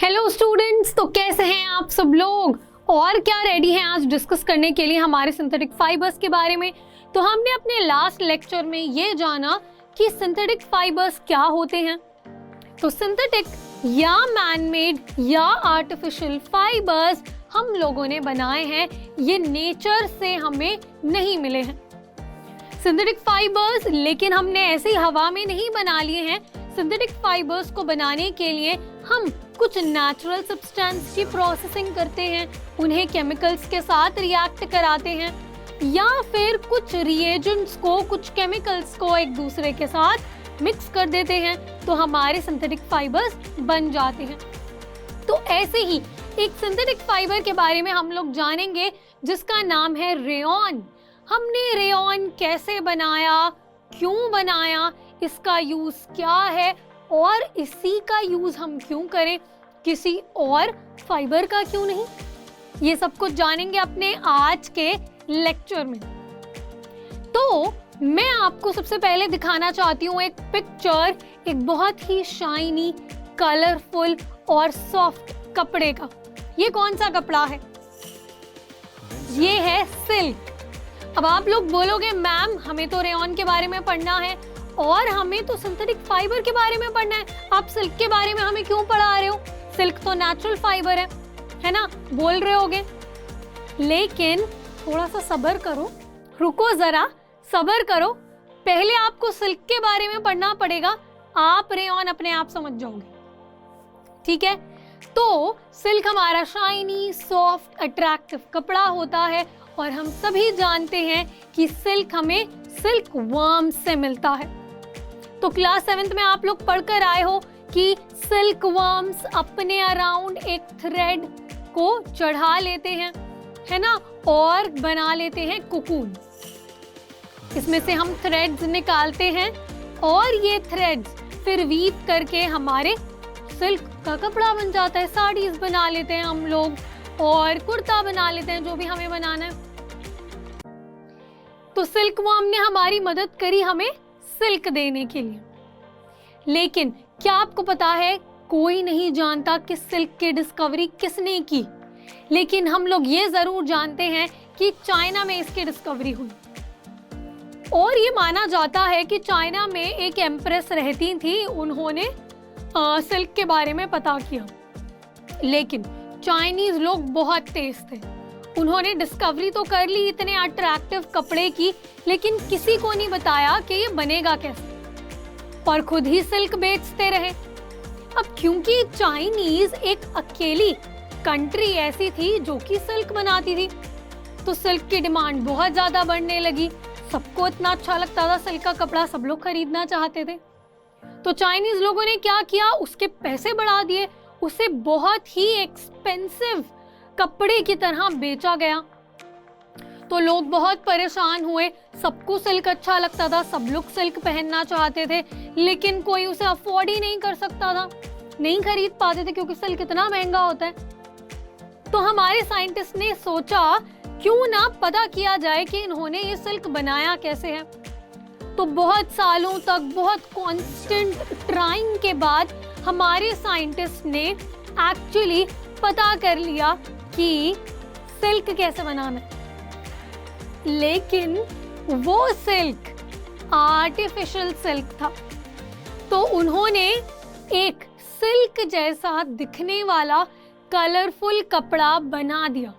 Hello students, तो कैसे हैं आप सब लोग और क्या रेडी हैं आज डिस्कस करने के लिए हमारे सिंथेटिक फाइबर्स के बारे में। तो हमने अपने लास्ट लेक्चर में ये जाना कि सिंथेटिक फाइबर्स क्या होते हैं। तो सिंथेटिक या मैनमेड या आर्टिफिशियल फाइबर्स हम लोगों ने बनाए हैं, ये नेचर से हमें नहीं मिले हैं सिंथेटिक फाइबर्स, लेकिन हमने ऐसे ही हवा में नहीं बना लिए हैं। सिंथेटिक फाइबर्स को बनाने के लिए हम कुछ नेचुरल सब्सटेंस की प्रोसेसिंग करते हैं, उन्हें केमिकल्स के साथ रिएक्ट कराते हैं या फिर कुछ रिएजेंट्स को, कुछ केमिकल्स को एक दूसरे के साथ मिक्स कर देते हैं तो हमारे सिंथेटिक फाइबर्स बन जाते हैं। तो ऐसे ही एक सिंथेटिक फाइबर के बारे में हम लोग जानेंगे जिसका नाम है रेयॉन। हमने रेयॉन कैसे बनाया, क्यों बनाया, इसका यूज क्या है और इसी का यूज हम क्यों करें, किसी और फाइबर का क्यों नहीं, ये सब कुछ जानेंगे अपने आज के लेक्चर में। तो मैं आपको सबसे पहले दिखाना चाहती हूँ एक पिक्चर, एक बहुत ही शाइनी, कलरफुल और सॉफ्ट कपड़े का। ये कौन सा कपड़ा है? ये है सिल्क। अब आप लोग बोलोगे मैम हमें तो रेयॉन के बारे में पढ़ना है और हमें तो सिंथेटिक फाइबर के बारे में पढ़ना है, आप सिल्क के बारे में हमें क्यों पढ़ा रहे हो? सिल्क तो नेचुरल फाइबर है ना, बोल रहे होगे। लेकिन थोड़ा सा सब्र करो, रुको जरा, सब्र करो। पहले आपको सिल्क के बारे में पढ़ना पड़ेगा, आप रेयॉन अपने आप समझ जाओगे, ठीक है। तो सिल्क हमारा शाइनी, सॉफ्ट, अट्रैक्टिव कपड़ा होता है और हम सभी जानते हैं कि सिल्क हमें सिल्क वर्म से मिलता है। तो क्लास 7th में आप लोग पढ़कर आए हो कि सिल्क वर्म्स अपने अराउंड एक थ्रेड को चढ़ा लेते हैं, है ना, और बना लेते हैं कोकून। इसमें से हम थ्रेड्स निकालते हैं और ये थ्रेड्स फिर वीव करके हमारे सिल्क का कपड़ा बन जाता है। साड़ीज बना लेते हैं हम लोग और कुर्ता बना लेते हैं, जो भी हमें बनाना है। तो सिल्क वर्म ने हमारी मदद करी हमें सिल्क देने के लिए। लेकिन क्या आपको पता है, कोई नहीं जानता कि सिल्क की डिस्कवरी किसने की, लेकिन हम लोग ये जरूर जानते हैं कि चाइना में इसकी डिस्कवरी हुई। और ये माना जाता है कि चाइना में एक एम्प्रेस रहती थी, उन्होंने सिल्क के बारे में पता किया। लेकिन चाइनीज लोग बहुत तेज थे, उन्होंने डिस्कवरी तो कर ली इतने अट्रैक्टिव कपड़े की, लेकिन किसी को नहीं बताया कि ये बनेगा कैसे, और खुद ही सिल्क बेचते रहे। अब क्योंकि चाइनीज एक अकेली कंट्री ऐसी थी जो कि सिल्क बनाती थी, तो सिल्क की डिमांड बहुत ज्यादा बढ़ने लगी। सबको इतना अच्छा लगता था सिल्क का कपड़ा, सब लोग खरीदना चाहते थे। तो चाइनीज लोगों ने क्या किया, उसके पैसे बढ़ा दिए, उसे बहुत ही एक्सपेंसिव कपड़े की तरह बेचा गया। तो लोग बहुत परेशान हुए, सबको सिल्क अच्छा लगता था, सब लोग सिल्क पहनना चाहते थे, लेकिन कोई उसे अफोर्ड ही नहीं कर सकता था, नहीं खरीद पाते थे क्योंकि सिल्क इतना महंगा होता है। तो हमारे साइंटिस्ट ने सोचा क्यों ना पता किया जाए कि इन्होंने ये सिल्क बनाया कैसे है। तो बहुत सालों तक, बहुत कांस्टेंट ट्राइंग के बाद हमारे साइंटिस्ट ने एक्चुअली पता कर लिया कि सिल्क कैसे बनाना है। लेकिन वो सिल्क आर्टिफिशियल सिल्क था। तो उन्होंने एक सिल्क जैसा दिखने वाला कलरफुल कपड़ा बना दिया,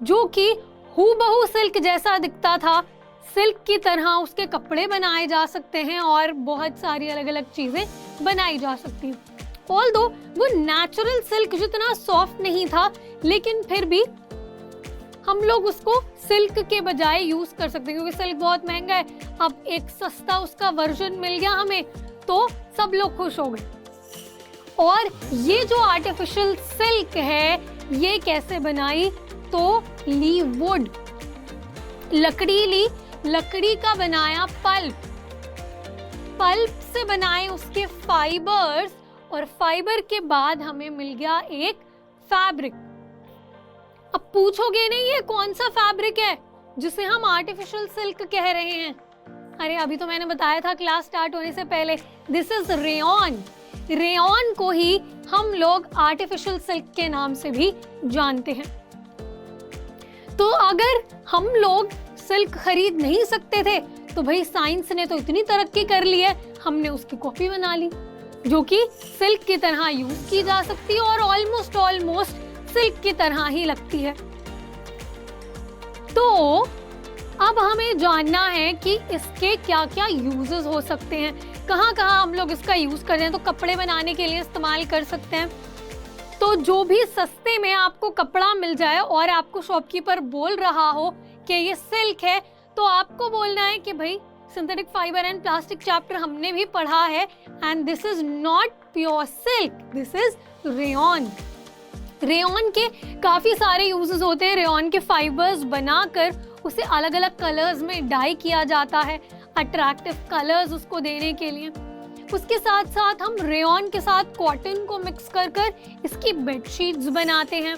जो कि हूबहू सिल्क जैसा दिखता था। सिल्क की तरह उसके कपड़े बनाए जा सकते हैं और बहुत सारी अलग अलग चीजें बनाई जा सकती हैं। ऑल्दो वो नेचुरल सिल्क जितना सॉफ्ट नहीं था, लेकिन फिर भी हम लोग उसको सिल्क के बजाय यूज कर सकते हैं क्योंकि सिल्क बहुत महंगा है। अब एक सस्ता उसका वर्जन मिल गया हमें, तो सब लोग खुश हो गए। और ये जो आर्टिफिशियल सिल्क है, ये कैसे बनाई, तो ली वुड, लकड़ी ली, लकड़ी का बनाया पल्प, पल्प से बनाए उसके फाइबर्स, और फाइबर के बाद हमें मिल गया एक फैब्रिक। अब पूछोगे नहीं ये कौन सा फैब्रिक है जिसे हम आर्टिफिशियल सिल्क कह रहे हैं? अरे अभी तो मैंने बताया था क्लास स्टार्ट होने से पहले, दिस इज रेयॉन। रेयॉन को ही हम लोग आर्टिफिशियल सिल्क के नाम से भी जानते हैं। तो अगर हम लोग सिल्क खरीद नहीं सकते थे तो भाई साइंस ने तो इतनी तरक्की कर ली है, हमने उसकी कॉपी बना ली जो कि सिल्क की तरह यूज की जा सकती है और ऑलमोस्ट सिल्क की तरह ही लगती है। तो अब हमें जानना है कि इसके क्या क्या यूजेस हो सकते हैं, कहाँ कहाँ हम लोग इसका यूज कर रहे हैं। तो कपड़े बनाने के लिए इस्तेमाल कर सकते हैं। तो जो भी सस्ते में आपको कपड़ा मिल जाए और आपको शॉपकीपर बोल रहा हो कि ये सिल्क है, तो आपको बोलना है कि भाई synthetic fibre and plastic chapter हमने भी पढ़ा है and this is not pure silk, this is rayon. Rayon के काफी सारे यूजेस होते हैं। रेयॉन के फाइबर्स बनाकर उसे अलग अलग कलर्स में डाई किया जाता है, अट्रैक्टिव कलर्स उसको देने के लिए। उसके साथ साथ हम रेयॉन के साथ कॉटन को मिक्स कर इसकी बेडशीट्स बनाते हैं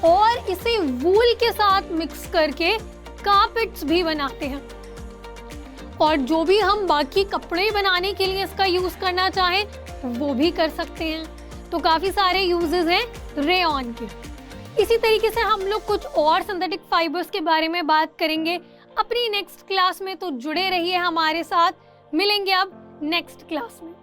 और इसे वूल के साथ मिक्स करके कारपेट्स भी बनाते हैं। और जो भी हम बाकी कपड़े बनाने के लिए इसका यूज करना चाहें वो भी कर सकते हैं। तो काफी सारे यूजेस हैं रेयॉन के। इसी तरीके से हम लोग कुछ और सिंथेटिक फाइबर्स के बारे में बात करेंगे अपनी नेक्स्ट क्लास में। तो जुड़े रहिए हमारे साथ, मिलेंगे अब नेक्स्ट क्लास में।